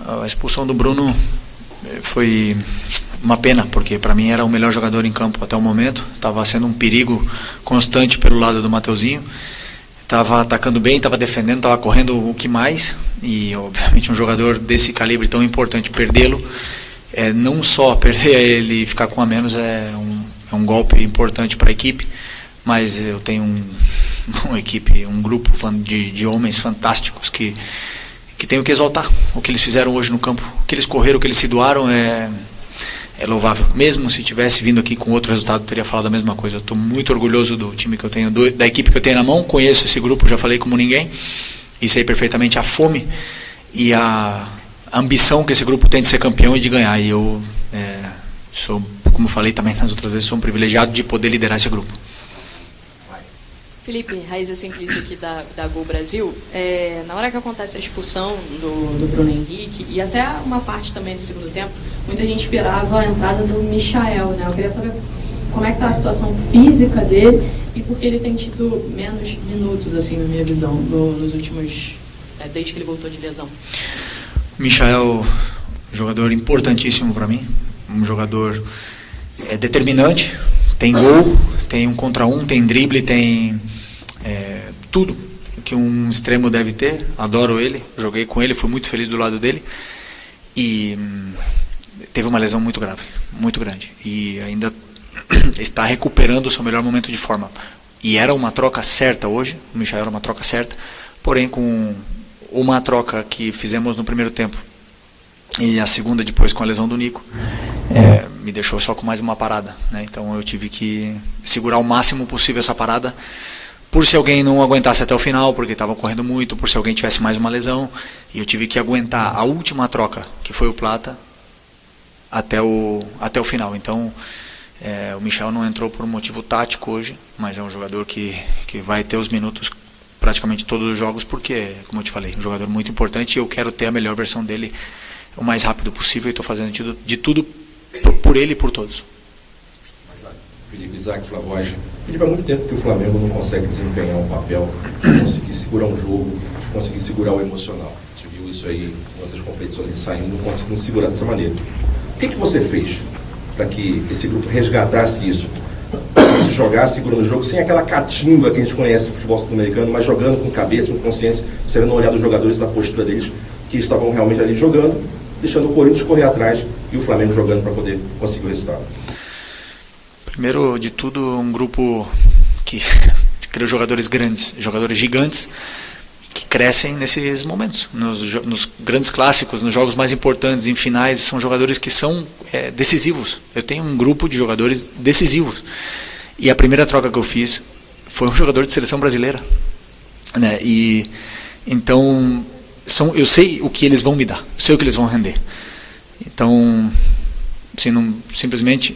A expulsão do Bruno foi uma pena, porque para mim era o melhor jogador em campo até o momento. Estava sendo um perigo constante pelo lado do Mateuzinho. Estava atacando bem, estava defendendo, estava correndo o que mais. E obviamente um jogador desse calibre tão importante, perdê-lo, não só perder ele e ficar com a menos é um golpe importante para a equipe, mas eu tenho uma equipe, um grupo de homens fantásticos que tenho que exaltar. O que eles fizeram hoje no campo, o que eles correram, o que eles se doaram é louvável. Mesmo se tivesse vindo aqui com outro resultado, eu teria falado a mesma coisa. Eu estou muito orgulhoso do time que eu tenho, da equipe que eu tenho na mão. Conheço esse grupo, já falei como ninguém, e sei perfeitamente a fome e a ambição que esse grupo tem de ser campeão e de ganhar. E eu sou, como falei também nas outras vezes, sou um privilegiado de poder liderar esse grupo. Felipe, Raíza Simplício aqui da Gol Brasil. Na hora que acontece a expulsão do Bruno Henrique, e até uma parte também do segundo tempo, muita gente esperava a entrada do Michael, né? Eu queria saber como é que está a situação física dele e por que ele tem tido menos minutos, assim, na minha visão, nos últimos... desde que ele voltou de lesão. Michael, jogador importantíssimo para mim, um jogador determinante, tem gol, tem 1 contra 1, tem drible, tem tudo que um extremo deve ter. Adoro ele, joguei com ele, fui muito feliz do lado dele e teve uma lesão muito grave, muito grande, e ainda está recuperando o seu melhor momento de forma. E era uma troca certa hoje, o Michael era uma troca certa, porém com uma troca que fizemos no primeiro tempo e a segunda depois com a lesão do Nico, me deixou só com mais uma parada, né? Então eu tive que segurar o máximo possível essa parada, por se alguém não aguentasse até o final, porque estavam correndo muito, por se alguém tivesse mais uma lesão, e eu tive que aguentar a última troca, que foi o Plata, até o final. Então o Michel não entrou por um motivo tático hoje, mas é um jogador que vai ter os minutos praticamente todos os jogos, porque, como eu te falei, um jogador muito importante, e eu quero ter a melhor versão dele o mais rápido possível, e estou fazendo de tudo por ele e por todos. Felipe, Isaac, Flavoz. Felipe, há muito tempo que o Flamengo não consegue desempenhar um papel de conseguir segurar um jogo, de conseguir segurar o emocional. A gente viu isso aí em outras competições saindo, não conseguindo segurar dessa maneira. O que você fez para que esse grupo resgatasse isso? Se jogar segurando o jogo, sem aquela catimba que a gente conhece do futebol sul-americano, mas jogando com cabeça, com consciência, você vendo o olhar dos jogadores, da postura deles, que estavam realmente ali jogando, deixando o Corinthians correr atrás e o Flamengo jogando para poder conseguir o resultado. Primeiro de tudo, um grupo que criou jogadores grandes, jogadores gigantes, que crescem nesses momentos, nos grandes clássicos, nos jogos mais importantes, em finais, são jogadores que são decisivos. Eu tenho um grupo de jogadores decisivos, e a primeira troca que eu fiz foi um jogador de seleção brasileira, né? E então eu sei o que eles vão me dar, eu sei o que eles vão render. Então, assim, simplesmente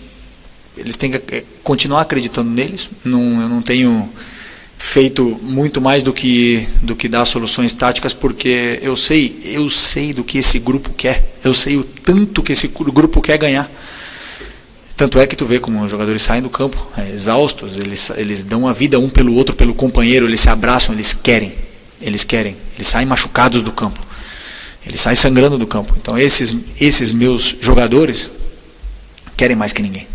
eles têm que continuar acreditando neles. Eu não tenho feito muito mais do que dar soluções táticas, porque eu sei do que esse grupo quer, eu sei o tanto que esse grupo quer ganhar. Tanto é que tu vê como os jogadores saem do campo exaustos, eles dão a vida um pelo outro, pelo companheiro, eles se abraçam, eles saem machucados do campo, eles saem sangrando do campo. Então esses meus jogadores querem mais que ninguém.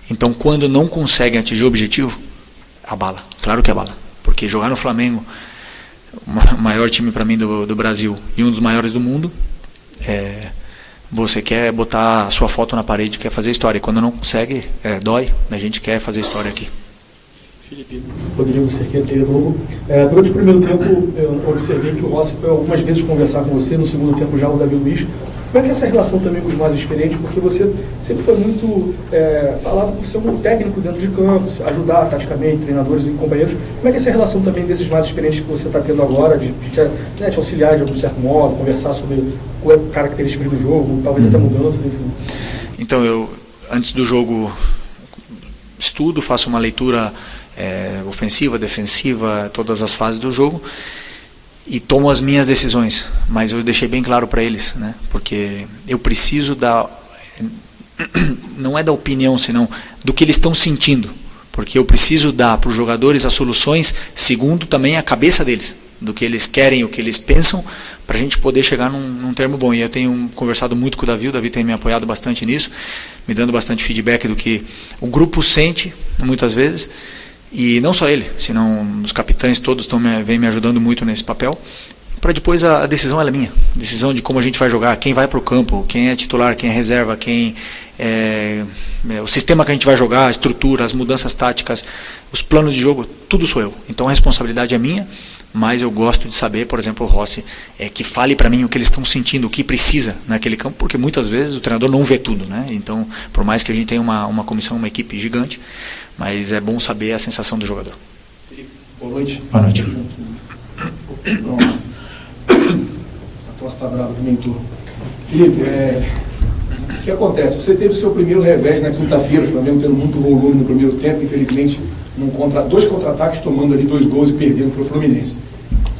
Então quando não conseguem atingir o objetivo, abala, claro que abala, porque jogar no Flamengo, o maior time para mim do Brasil e um dos maiores do mundo, você quer botar a sua foto na parede, quer fazer história, e quando não consegue, dói, a gente quer fazer história aqui. Felipe, Rodrigo Cerqueira, TV Globo. Durante o primeiro tempo, eu observei que o Rossi foi algumas vezes conversar com você, no segundo tempo já o Davi Luiz. Como é que é essa relação também com os mais experientes? Porque você sempre foi muito falado por ser um técnico dentro de campo, ajudar taticamente, treinadores e companheiros. Como é que é essa relação também desses mais experientes que você está tendo agora, de te auxiliar de algum certo modo, conversar sobre características do jogo, talvez até mudanças, enfim? Então, eu, antes do jogo, estudo, faço uma leitura ofensiva, defensiva, todas as fases do jogo, e tomo as minhas decisões, mas eu deixei bem claro para eles, né? Porque eu preciso não é da opinião, senão do que eles estão sentindo, porque eu preciso dar para os jogadores as soluções segundo também a cabeça deles, do que eles querem, o que eles pensam, para a gente poder chegar num termo bom. E eu tenho conversado muito com o Davi tem me apoiado bastante nisso, me dando bastante feedback do que o grupo sente, muitas vezes, e não só ele, senão os capitães todos vêm me ajudando muito nesse papel, para depois a decisão ela é minha, a decisão de como a gente vai jogar, quem vai para o campo, quem é titular, quem é reserva, o sistema que a gente vai jogar, a estrutura, as mudanças táticas, os planos de jogo, tudo sou eu. Então a responsabilidade é minha, mas eu gosto de saber, por exemplo, o Rossi, que fale para mim o que eles estão sentindo, o que precisa naquele campo, porque muitas vezes o treinador não vê tudo, né? Então, por mais que a gente tenha uma comissão, uma equipe gigante, mas é bom saber a sensação do jogador. Boa noite. Boa noite. Essa tosse está brava também, turma. Felipe, o que acontece? Você teve o seu primeiro revés na quinta-feira, o Flamengo tendo muito volume no primeiro tempo, infelizmente, dois contra-ataques, tomando ali 2 gols e perdendo para o Fluminense.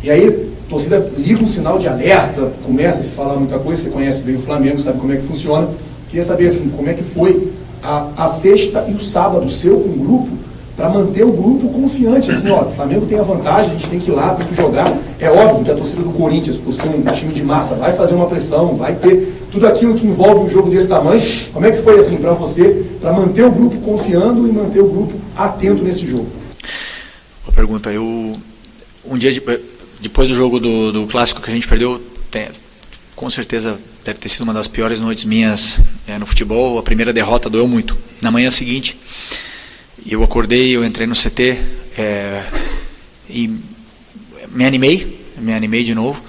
E aí, a torcida liga um sinal de alerta, começa a se falar muita coisa, você conhece bem o Flamengo, sabe como é que funciona. Queria saber, assim, como é que foi a sexta e o sábado seu com o grupo, para manter o grupo confiante, assim, ó, o Flamengo tem a vantagem, a gente tem que ir lá, tem que jogar. É óbvio que a torcida do Corinthians, por ser um time de massa, vai fazer uma pressão, vai ter tudo aquilo que envolve um jogo desse tamanho. Como é que foi, assim, para você, para manter o grupo confiando e manter o grupo atento nesse jogo? Boa pergunta. Um dia depois do jogo do clássico que a gente perdeu, com certeza deve ter sido uma das piores noites minhas no futebol. A primeira derrota doeu muito. E na manhã seguinte, eu acordei, eu entrei no CT e me animei de novo.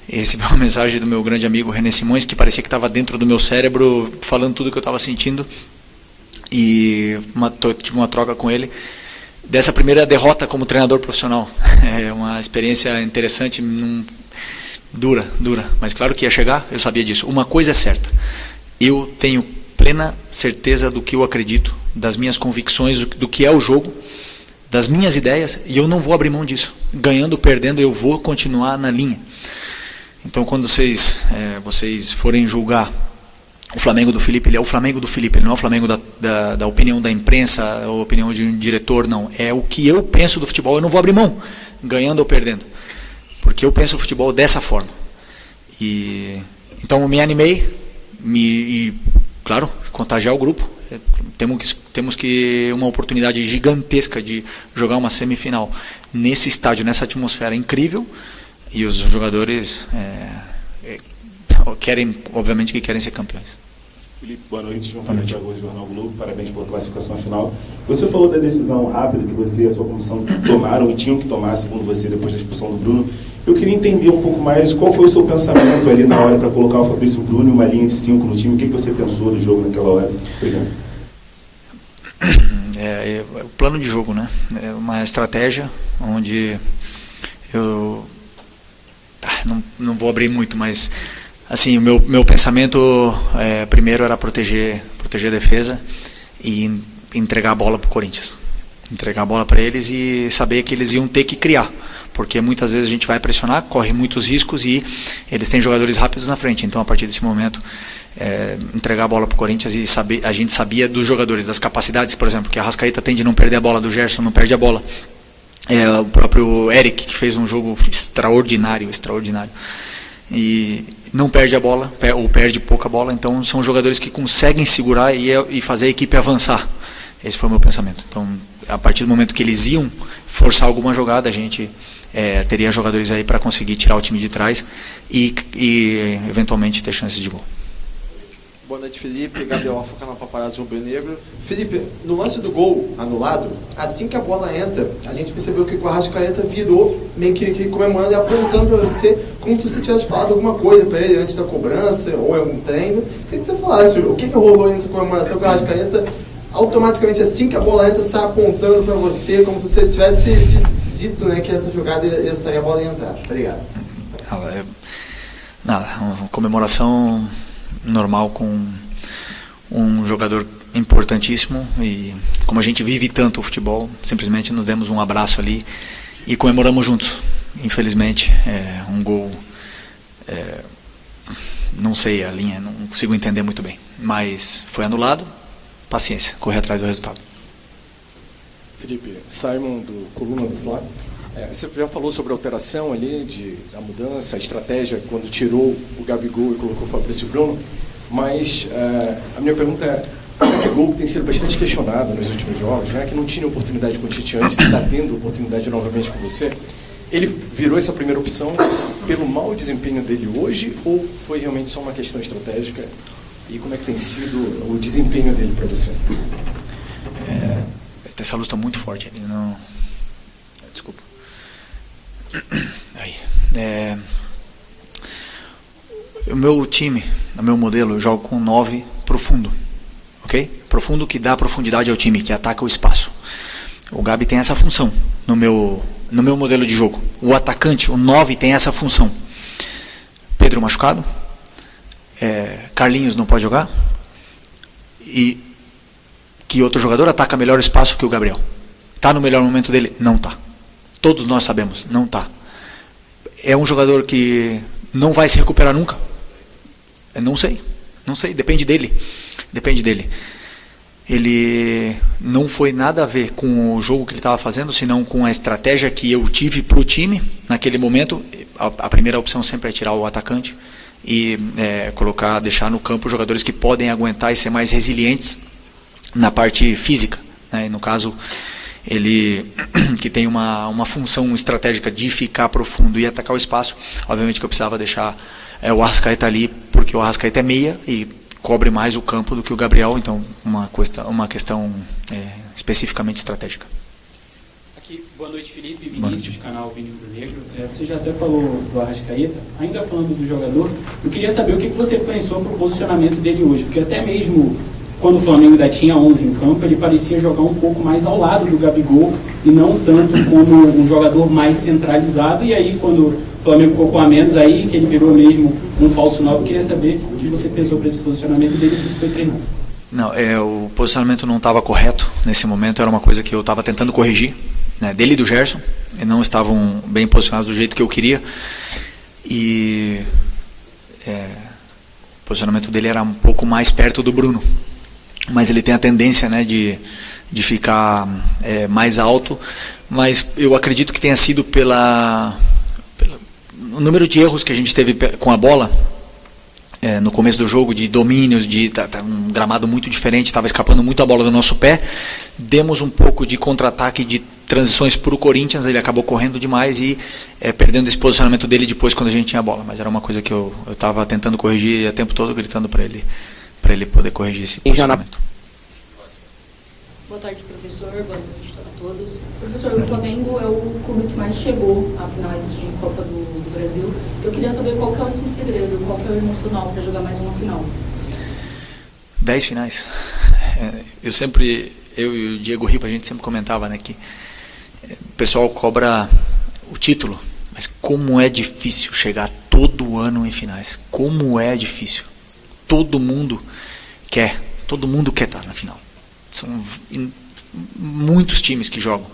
E recebi uma mensagem do meu grande amigo René Simões, que parecia que estava dentro do meu cérebro, falando tudo que eu estava sentindo. E tive uma troca com ele dessa primeira derrota como treinador profissional. É uma experiência interessante, dura, mas claro que ia chegar, eu sabia disso. Uma coisa é certa, eu tenho plena certeza do que eu acredito, das minhas convicções, do que é o jogo, das minhas ideias, e eu não vou abrir mão disso. Ganhando ou perdendo, eu vou continuar na linha. Então, quando vocês forem julgar o Flamengo do Felipe, ele é o Flamengo do Felipe, ele não é o Flamengo da opinião da imprensa, ou opinião de um diretor, não. É o que eu penso do futebol, eu não vou abrir mão, ganhando ou perdendo. Porque eu penso o futebol dessa forma. Então, eu me animei, claro, contagiar o grupo. Temos que uma oportunidade gigantesca de jogar uma semifinal nesse estádio, nessa atmosfera incrível, e os jogadores obviamente que querem ser campeões. Felipe, boa noite. João Paulo Thiago, Jornal Globo. Parabéns pela classificação à final. Você falou da decisão rápida que você e a sua comissão tomaram e tinham que tomar, segundo você, depois da expulsão do Bruno. Eu queria entender um pouco mais qual foi o seu pensamento ali na hora para colocar o Fabrício Bruno em uma linha de 5 no time. O que você pensou do jogo naquela hora? Obrigado. O plano de jogo, né? É uma estratégia onde eu não vou abrir muito, mas assim, o meu pensamento primeiro era proteger a defesa e entregar a bola para o Corinthians, entregar a bola para eles e saber que eles iam ter que criar, porque muitas vezes a gente vai pressionar, corre muitos riscos e eles têm jogadores rápidos na frente. Então, a partir desse momento, entregar a bola para o Corinthians e a gente sabia dos jogadores, das capacidades, por exemplo, que a Arrascaeta tem de não perder a bola, do Gerson não perde a bola, o próprio Eric, que fez um jogo extraordinário, e não perde a bola, ou perde pouca bola. Então são jogadores que conseguem segurar e fazer a equipe avançar. Esse foi o meu pensamento. Então, a partir do momento que eles iam forçar alguma jogada, a gente teria jogadores aí para conseguir tirar o time de trás e eventualmente ter chances de gol. Boa noite, Felipe. Gabriel Afoca, canal Paparazzo Rubro Negro. Felipe, no lance do gol anulado, assim que a bola entra, a gente percebeu que o Arrascaeta virou meio que comemorando e apontando para você, como se você tivesse falado alguma coisa para ele antes da cobrança ou em algum treino. Queria que você falasse o que rolou nessa comemoração com o Arrascaeta, automaticamente assim que a bola entra, sai apontando para você, como se você tivesse dito, né, que essa jogada ia sair, a bola ia entrar. Obrigado. Uma comemoração normal com um jogador importantíssimo, e como a gente vive tanto o futebol, simplesmente nos demos um abraço ali e comemoramos juntos. Infelizmente, um gol, não sei a linha, não consigo entender muito bem, mas foi anulado. Paciência, correr atrás do resultado. Felipe, Simon do Coluna do Fla. Você já falou sobre a alteração ali, a mudança, a estratégia, quando tirou o Gabigol e colocou o Fabrício Bruno, mas a minha pergunta é, o Gabigol tem sido bastante questionado nos últimos jogos, né, que não tinha oportunidade com o Tite antes e está tendo oportunidade novamente com você. Ele virou essa primeira opção pelo mau desempenho dele hoje ou foi realmente só uma questão estratégica? E como é que tem sido o desempenho dele para você? Essa luz está muito forte. Ele não... Desculpa. Aí. O meu time, o meu modelo, eu jogo com 9 profundo. Ok? Profundo que dá profundidade ao time, que ataca o espaço. O Gabi tem essa função no meu modelo de jogo. O atacante, o 9, tem essa função. Pedro machucado. Carlinhos não pode jogar. E que outro jogador ataca melhor espaço que o Gabriel. Está no melhor momento dele? Não está. Todos nós sabemos, não está. É um jogador que não vai se recuperar nunca? Não sei, depende dele. Ele não foi nada a ver com o jogo que ele estava fazendo, senão com a estratégia que eu tive para o time naquele momento. A primeira opção sempre é tirar o atacante e deixar no campo jogadores que podem aguentar e ser mais resilientes na parte física, né? E no caso, ele que tem uma função estratégica de ficar profundo e atacar o espaço, obviamente que eu precisava deixar o Arrascaeta ali, porque o Arrascaeta é meia e cobre mais o campo do que o Gabriel, então uma questão especificamente estratégica. Aqui, boa noite, Felipe, Vinícius, canal Vini Rubro Negro. Você já até falou do Arrascaeta, ainda falando do jogador, eu queria saber o que você pensou para o posicionamento dele hoje, porque até mesmo quando o Flamengo ainda tinha 11 em campo, ele parecia jogar um pouco mais ao lado do Gabigol e não tanto como um jogador mais centralizado. E aí, quando o Flamengo colocou a menos, aí que ele virou mesmo um falso 9, eu queria saber o que você pensou para esse posicionamento dele, se isso foi treinado. Não, o posicionamento não estava correto nesse momento, era uma coisa que eu estava tentando corrigir, né, dele e do Gerson, e não estavam bem posicionados do jeito que eu queria. E o posicionamento dele era um pouco mais perto do Bruno. Mas ele tem a tendência, né, de ficar mais alto, mas eu acredito que tenha sido pelo número de erros que a gente teve com a bola no começo do jogo, de domínios, de um gramado muito diferente, estava escapando muito a bola do nosso pé, demos um pouco de contra-ataque, de transições para o Corinthians, ele acabou correndo demais e perdendo esse posicionamento dele depois quando a gente tinha a bola, mas era uma coisa que eu estava tentando corrigir o tempo todo, gritando para ele poder corrigir esse posicionamento. Boa tarde, professor. Boa noite a todos. Professor, o Flamengo é o clube que mais chegou a finais de Copa do Brasil. Eu queria saber qual que é esse segredo, qual que é o emocional para jogar mais uma final. 10 finais. Eu e o Diego Ripa, a gente sempre comentava, né, que o pessoal cobra o título, mas como é difícil chegar todo ano em finais. Como é difícil. Todo mundo quer estar na final. São muitos times que jogam.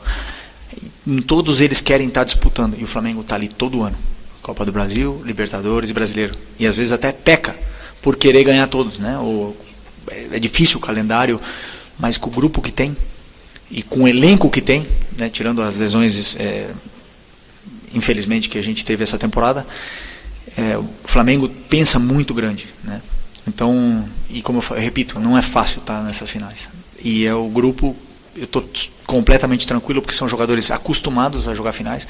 Todos eles querem estar disputando. E o Flamengo está ali todo ano. Copa do Brasil, Libertadores e Brasileiro. E às vezes até peca por querer ganhar todos, né? É difícil o calendário, mas com o grupo que tem e com o elenco que tem, né, tirando as lesões, infelizmente, que a gente teve essa temporada, o Flamengo pensa muito grande, né? Então, e como eu repito, não é fácil estar nessas finais. E o grupo, eu estou completamente tranquilo, porque são jogadores acostumados a jogar finais,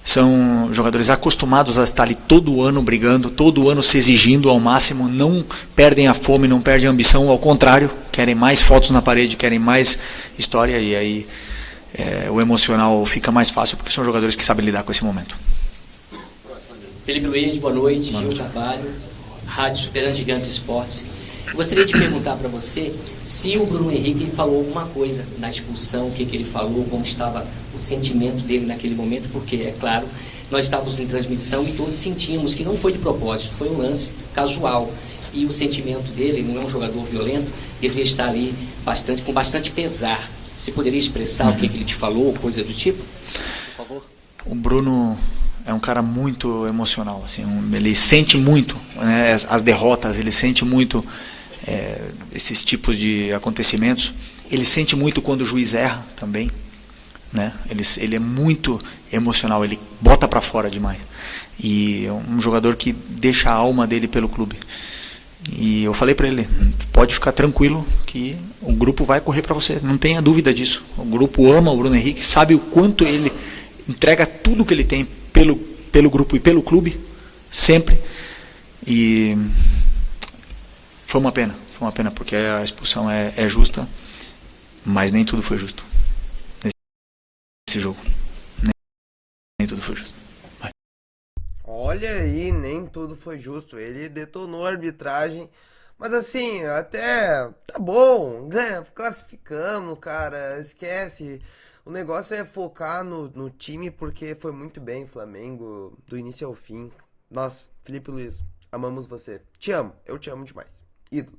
são jogadores acostumados a estar ali todo ano brigando, todo ano se exigindo ao máximo, não perdem a fome, não perdem a ambição, ao contrário, querem mais fotos na parede, querem mais história, e aí o emocional fica mais fácil, porque são jogadores que sabem lidar com esse momento. Felipe Luiz, boa noite. Gil Carvalho, Rádio Superando Gigantes Esportes. Eu gostaria de perguntar para você se o Bruno Henrique falou alguma coisa na expulsão, o que ele falou, como estava o sentimento dele naquele momento, porque, é claro, nós estávamos em transmissão e todos sentimos que não foi de propósito, foi um lance casual. E o sentimento dele, não é um jogador violento, deveria estar ali com bastante pesar. Você poderia expressar o que ele te falou, coisa do tipo? Por favor. O Bruno é um cara muito emocional, assim, ele sente muito, né, as derrotas, ele sente muito esses tipos de acontecimentos, ele sente muito quando o juiz erra também, né? Ele é muito emocional, ele bota para fora demais. E é um jogador que deixa a alma dele pelo clube. E eu falei para ele, pode ficar tranquilo que o grupo vai correr para você, não tenha dúvida disso. O grupo ama o Bruno Henrique, sabe o quanto ele entrega tudo que ele tem pelo grupo e pelo clube, sempre. E foi uma pena porque a expulsão é justa, mas nem tudo foi justo nesse jogo. Nem tudo foi justo. Vai. Olha aí, nem tudo foi justo. Ele detonou a arbitragem, mas assim, até tá bom, ganha, classificamos, cara, esquece. O negócio é focar no time, porque foi muito bem o Flamengo, do início ao fim. Nossa, Felipe Luiz, amamos você. Te amo, eu te amo demais. Ídolo.